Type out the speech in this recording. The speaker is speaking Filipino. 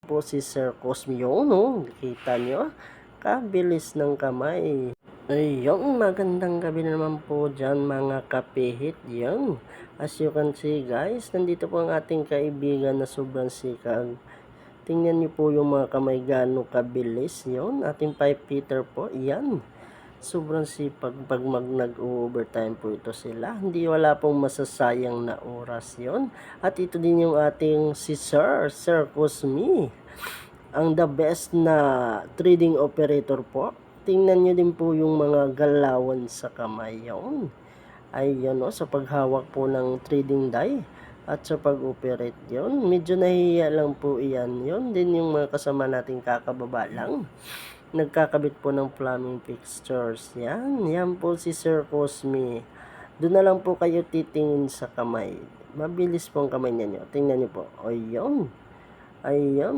po si Sir Cosmio, no? Kita nyo? Kabilis ng kamay. Ayun, magandang gabi na naman po dyan mga kapihit. Yan. As you can see guys, nandito po ang ating kaibigan na sobrang sikag. Tingnan niyo po yung mga kamay gano'ng kabilis. Yun, ating 5 Peter po. Yan. Sobrang sipag pag nag-overtime po ito sila. Hindi wala pong masasayang na oras yon. At ito din yung ating si Sir Cosme. Ang the best na trading operator po. Tingnan nyo din po yung mga galawan sa kamay yon. Ayun o, sa paghawak po ng trading die at sa pag-operate yon. Medyo nahihiya lang po iyan. Yon din yung mga kasama nating kakababa lang. Nagkakabit po ng plumbing fixtures. Yan po si Sir Cosme. Doon na lang po kayo titingin sa kamay. Mabilis po ang kamay niya. Tingnan niyo po. Ayun. Ayun.